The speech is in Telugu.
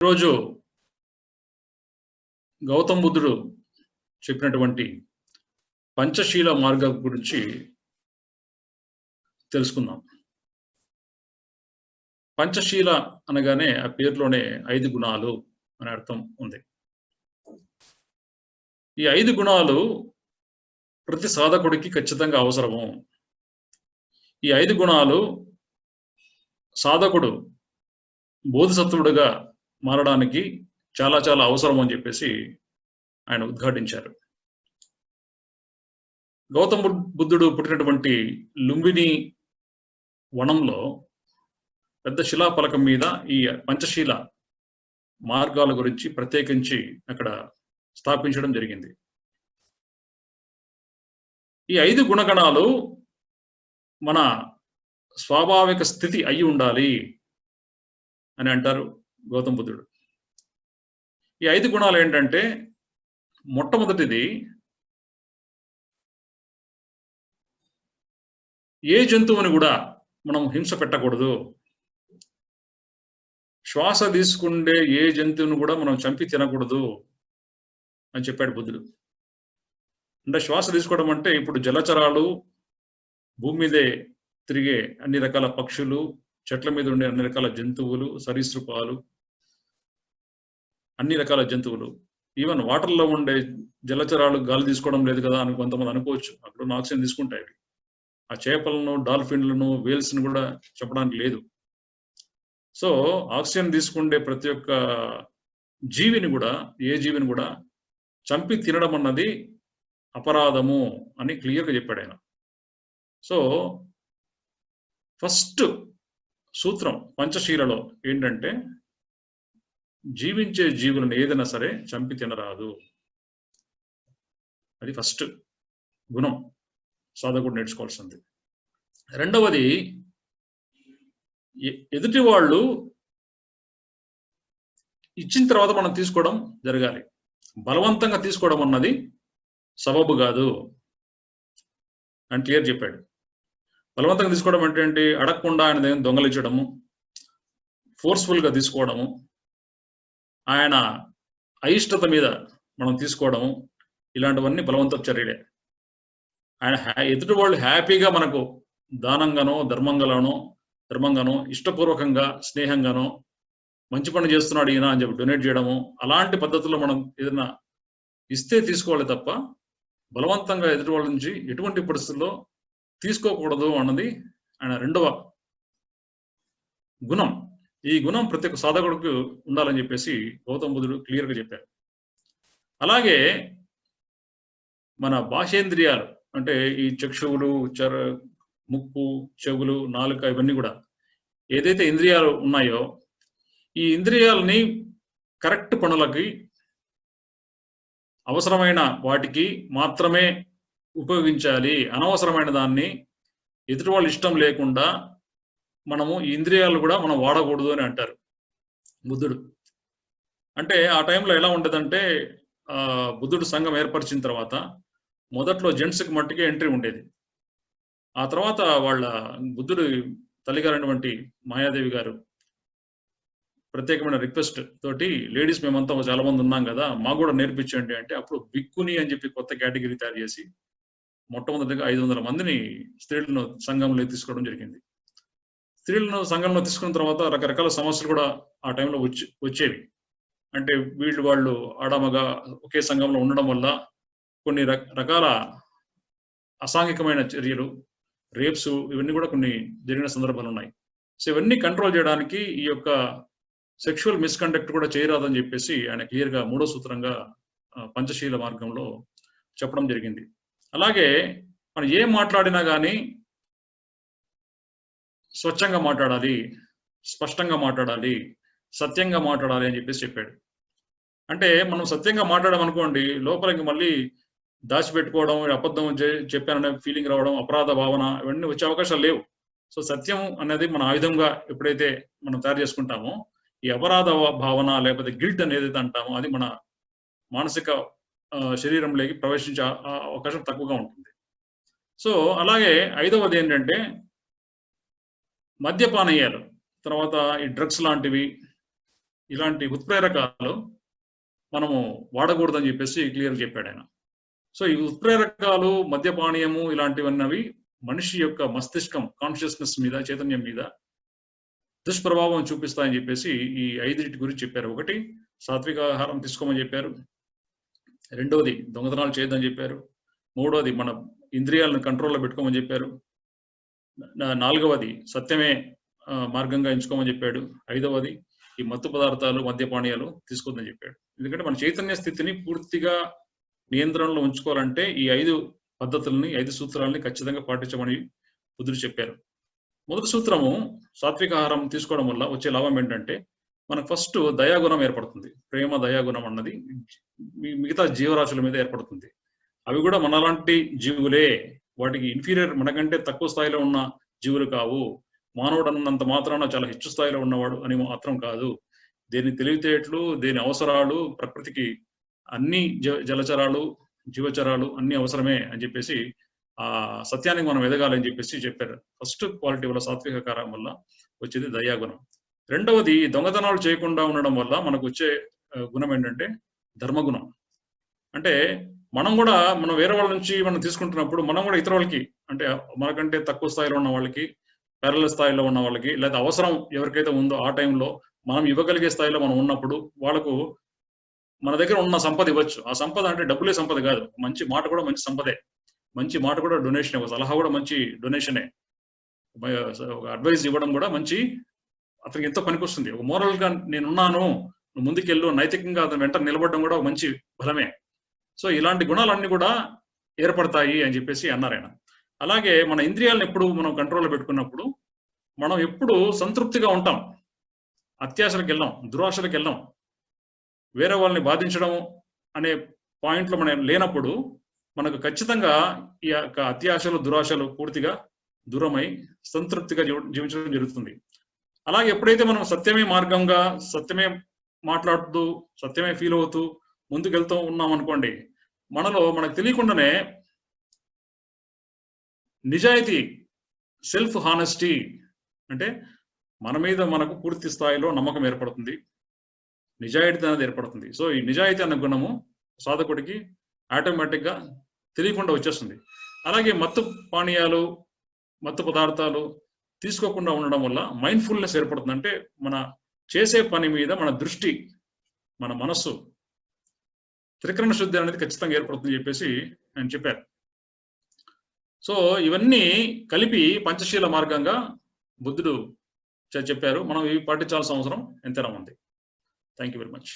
రోజు గౌతమ్ బుద్ధుడు చెప్పినటువంటి పంచశీల మార్గం గురించి తెలుసుకుందాం. పంచశీల అనగానే ఆ పేరులోనే 5 గుణాలు అనే అర్థం ఉంది. ఈ 5 గుణాలు ప్రతి సాధకుడికి ఖచ్చితంగా అవసరము. ఈ 5 గుణాలు సాధకుడు బోధిసత్వుడుగా మారడానికి చాలా చాలా అవసరం అని చెప్పేసి ఆయన ఉద్ఘాటించారు. గౌతమ బుద్ధుడు పుట్టినటువంటి లుంబిని వనంలో పెద్ద శిలాఫలకం మీద ఈ పంచశీల మార్గాల గురించి ప్రత్యేకించి అక్కడ స్థాపించడం జరిగింది. ఈ 5 గుణగణాలు మన స్వాభావిక స్థితి అయి ఉండాలి అని అంటారు గౌతమ బుద్ధుడు. ఈ 5 గుణాలు ఏంటంటే, మొట్టమొదటిది ఏ జంతువుని కూడా మనం హింస పెట్టకూడదు. శ్వాస తీసుకుండే ఏ జంతువుని కూడా మనం చంపి తినకూడదు అని చెప్పాడు బుద్ధుడు. అంటే శ్వాస తీసుకోవడం అంటే ఇప్పుడు జలచరాలు, భూమి మీదే తిరిగే అన్ని రకాల పక్షులు, చెట్ల మీద ఉండే అన్ని రకాల జంతువులు, సరీసృపాలు, అన్ని రకాల జంతువులు, ఈవెన్ వాటర్లో ఉండే జలచరాలు గాలి తీసుకోవడం లేదు కదా అని కొంతమంది అనుకోవచ్చు. అక్కడ ఆక్సిజన్ తీసుకుంటాయి. ఆ చేపలను, డాల్ఫిన్లను, వేల్స్ని కూడా చెప్పడానికి లేదు. సో ఆక్సిజన్ తీసుకుంటే ప్రతి ఒక్క జీవిని కూడా, ఏ జీవిని కూడా చంపి తినడం అన్నది అపరాధము అని క్లియర్గా చెప్పాడు ఆయన. సో ఫస్ట్ సూత్రం పంచశీలలో ఏంటంటే, జీవించే జీవులను ఏదైనా సరే చంపి తినరాదు. అది ఫస్ట్ గుణం సాధకుడు నేర్చుకోవాల్సింది. రెండవది, ఎదుటి వాళ్ళు ఇచ్చిన తర్వాత మనం తీసుకోవడం జరగాలి. బలవంతంగా తీసుకోవడం అన్నది సబబు కాదు అని క్లియర్ చెప్పాడు. బలవంతంగా తీసుకోవడం అంటే ఏంటి? అడగకుండా ఆయన దొంగలించడము, ఫోర్స్ఫుల్గా తీసుకోవడము, ఆయన అయిష్టత మీద మనం తీసుకోవడము, ఇలాంటివన్నీ బలవంతపు చర్యలే. ఆయన ఎదుటి వాళ్ళు హ్యాపీగా మనకు దానంగానో, ధర్మంగానో, ఇష్టపూర్వకంగా, స్నేహంగానో మంచి పని చేస్తున్నాడు ఈయన అని చెప్పి డొనేట్ చేయడము, అలాంటి పద్ధతుల్లో మనం ఏదైనా ఇస్తే తీసుకోవాలి తప్ప బలవంతంగా ఎదుటి వాళ్ళ నుంచి ఎటువంటి పరిస్థితుల్లో తీసుకోకూడదు అన్నది ఆయన రెండవ గుణం. ఈ గుణం ప్రతి ఒక్క సాధకుడికి ఉండాలని చెప్పేసి గౌతమ బుద్ధుడు క్లియర్గా చెప్పారు. అలాగే మన బాహ్యేంద్రియాలు అంటే ఈ చక్షువులు, ముక్కు, చెవులు, నాలుక, ఇవన్నీ కూడా ఏదైతే ఇంద్రియాలు ఉన్నాయో ఈ ఇంద్రియాలని కరెక్ట్ పనులకి, అవసరమైన వాటికి మాత్రమే ఉపయోగించాలి. అనవసరమైన దాన్ని ఎదుటి వాళ్ళు ఇష్టం లేకుండా మనము ఈ ఇంద్రియాలు కూడా మనం వాడకూడదు అని అంటారు బుద్ధుడు. అంటే ఆ టైంలో ఎలా ఉంటుందంటే, బుద్ధుడు సంఘం ఏర్పరిచిన తర్వాత మొదట్లో జెంట్స్కి మట్టికే ఎంట్రీ ఉండేది. ఆ తర్వాత వాళ్ళ బుద్ధుడు తల్లిగారైనటువంటి మాయాదేవి గారు ప్రత్యేకమైన రిక్వెస్ట్ తోటి, లేడీస్ మేమంతా చాలా మంది ఉన్నాం కదా, మాకు కూడా నేర్పించండి అంటే, అప్పుడు బిక్కుని అని చెప్పి కొత్త కేటగిరీ తయారు చేసి మొట్టమొదటిగా 500 మందిని స్త్రీలను సంఘంలో తీసుకోవడం జరిగింది. స్త్రీలను సంఘంలో తీసుకున్న తర్వాత రకరకాల సమస్యలు కూడా ఆ టైంలో వచ్చేవి. అంటే వాళ్ళు ఆడామగా ఒకే సంఘంలో ఉండడం వల్ల కొన్ని రకాల అసాంఘికమైన చర్యలు, రేప్స్, ఇవన్నీ కూడా కొన్ని జరిగిన సందర్భాలు ఉన్నాయి. సో ఇవన్నీ కంట్రోల్ చేయడానికి ఈ యొక్క సెక్షువల్ మిస్కండక్ట్ కూడా చేయరాదని చెప్పేసి ఆయన క్లియర్గా మూడో సూత్రంగా పంచశీల మార్గంలో చెప్పడం జరిగింది. అలాగే మనం ఏం మాట్లాడినా కానీ స్వచ్ఛంగా మాట్లాడాలి, స్పష్టంగా మాట్లాడాలి, సత్యంగా మాట్లాడాలి అని చెప్పేసి చెప్పాడు. అంటే మనం సత్యంగా మాట్లాడామనుకోండి, లోపలికి మళ్ళీ దాచిపెట్టుకోవడం, అబద్ధం చెప్పాననే ఫీలింగ్ రావడం, అపరాధ భావన, ఇవన్నీ వచ్చే అవకాశాలు లేవు. సో సత్యం అనేది మన ఆయుధంగా ఎప్పుడైతే మనం తయారు చేసుకుంటామో, ఈ అపరాధ భావన లేకపోతే గిల్ట్ అనేది ఏదైతే అంటామో అది మన మానసిక శరీరంలోకి ప్రవేశించే అవకాశం తక్కువగా ఉంటుంది. సో అలాగే ఐదవది ఏంటంటే, మద్యపానీయాలు, తర్వాత ఈ డ్రగ్స్ లాంటివి, ఇలాంటి ఉత్ప్రేరకాలు మనము వాడకూడదని చెప్పేసి క్లియర్ చెప్పాడు ఆయన. సో ఈ ఉత్ప్రేరకాలు, మద్యపానీయము ఇలాంటివన్నవి మనిషి యొక్క మస్తిష్కం, కాన్షియస్నెస్ మీద, చైతన్యం మీద దుష్ప్రభావం చూపిస్తాయని చెప్పేసి ఈ 5 గురించి చెప్పారు. ఒకటి, సాత్విక ఆహారం తీసుకోమని చెప్పారు. రెండవది, దొంగతనాలు చేయొద్దని చెప్పారు. మూడవది, మన ఇంద్రియాలను కంట్రోల్లో పెట్టుకోమని చెప్పారు. నాలుగవది, సత్యమే మార్గంగా ఎంచుకోమని చెప్పాడు. ఐదవది, ఈ మత్తు పదార్థాలు, మద్యపానీయాలు తీసుకోవద్దని చెప్పాడు. ఎందుకంటే మన చైతన్య స్థితిని పూర్తిగా నియంత్రణలో ఉంచుకోవాలంటే ఈ 5 పద్ధతుల్ని, 5 సూత్రాలని ఖచ్చితంగా పాటించమని బుద్ధుడు చెప్పారు. మొదటి సూత్రము, సాత్విక ఆహారం తీసుకోవడం వల్ల వచ్చే లాభం ఏంటంటే మనకు ఫస్ట్ దయాగుణం ఏర్పడుతుంది. ప్రేమ, దయాగుణం అన్నది మిగతా జీవరాశుల మీద ఏర్పడుతుంది. అవి కూడా మనలాంటి జీవులే, వాటికి ఇన్ఫీరియర్, మనకంటే తక్కువ స్థాయిలో ఉన్న జీవులు కావు. మానవుడు అన్నంత మాత్రాన చాలా హెచ్చు స్థాయిలో ఉన్నవాడు అని మాత్రం కాదు. దేని తెలివితేటలు, దేని అవసరాలు, ప్రకృతికి అన్ని జలచరాలు, జీవచరాలు అన్ని అవసరమే అని చెప్పేసి ఆ సత్యానికి మనం ఎదగాలని చెప్పేసి చెప్పారు. ఫస్ట్ క్వాలిటీ వల్ల, సాత్విక ఆహారం వల్ల వచ్చేది దయాగుణం. రెండవది, దొంగతనాలు చేయకుండా ఉండడం వల్ల మనకు వచ్చే గుణం ఏంటంటే ధర్మగుణం. అంటే మనం కూడా, మనం వేరే వాళ్ళ నుంచి మనం తీసుకుంటున్నప్పుడు మనం కూడా ఇతర వాళ్ళకి, అంటే మనకంటే తక్కువ స్థాయిలో ఉన్న వాళ్ళకి, ప్యారలల్ స్థాయిలో ఉన్న వాళ్ళకి, లేదా అవసరం ఎవరికైతే ఉందో ఆ టైంలో మనం ఇవ్వగలిగే స్థాయిలో మనం ఉన్నప్పుడు వాళ్ళకు మన దగ్గర ఉన్న సంపద ఇవ్వచ్చు. ఆ సంపద అంటే డబ్బులే సంపద కాదు. మంచి మాట కూడా మంచి సంపదే. మంచి మాట కూడా డొనేషన్, ఒక సలహా కూడా మంచి డొనేషనే. ఒక అడ్వైస్ ఇవ్వడం కూడా మంచి, అతనికి ఎంతో పనికొస్తుంది. ఒక మోరల్ గా నేనున్నాను, నువ్వు ముందుకెళ్ళు, నైతికంగా అతను వెంట నిలబడడం కూడా ఒక మంచి బలమే. సో ఇలాంటి గుణాలన్నీ కూడా ఏర్పడతాయి అని చెప్పేసి అన్నారు ఆయన. అలాగే మన ఇంద్రియాలను ఎప్పుడు మనం కంట్రోల్లో పెట్టుకున్నప్పుడు మనం ఎప్పుడు సంతృప్తిగా ఉంటాం. అత్యాశలకు వెళ్ళాం, దురాశలకు వెళ్ళాం. వేరే వాళ్ళని బాధించడం అనే పాయింట్లో మనం లేనప్పుడు మనకు ఖచ్చితంగా ఈ యొక్క అత్యాశలు, దురాశలు పూర్తిగా దూరమై సంతృప్తిగా జీవించడం జరుగుతుంది. అలాగే ఎప్పుడైతే మనం సత్యమే మార్గంగా, సత్యమే మాట్లాడుతూ, సత్యమే ఫీల్ అవుతూ ముందుకెళ్తూ ఉన్నాం అనుకోండి, మనలో మనకు తెలియకుండానే నిజాయితీ, సెల్ఫ్ హానెస్టీ, అంటే మన మీద మనకు పూర్తి స్థాయిలో నమ్మకం ఏర్పడుతుంది, నిజాయితీ అనేది ఏర్పడుతుంది. సో ఈ నిజాయితీ అన్న గుణము సాధకుడికి ఆటోమేటిక్ గా తెలియకుండా వచ్చేస్తుంది. అలాగే మత్తు పానీయాలు, మత్తు పదార్థాలు తీసుకోకుండా ఉండడం వల్ల మైండ్ఫుల్నెస్ ఏర్పడుతుంది. అంటే మన చేసే పని మీద మన దృష్టి, మన మనస్సు, త్రికరణ శుద్ధి అనేది ఖచ్చితంగా ఏర్పడుతుందని చెప్పేసి ఆయన చెప్పారు. సో ఇవన్నీ కలిపి పంచశీల మార్గంగా బుద్ధుడు చెప్పారు. మనం ఇవి పాటించాల్సిన అవసరం ఎంతైనా ఉంది. Thank you very much.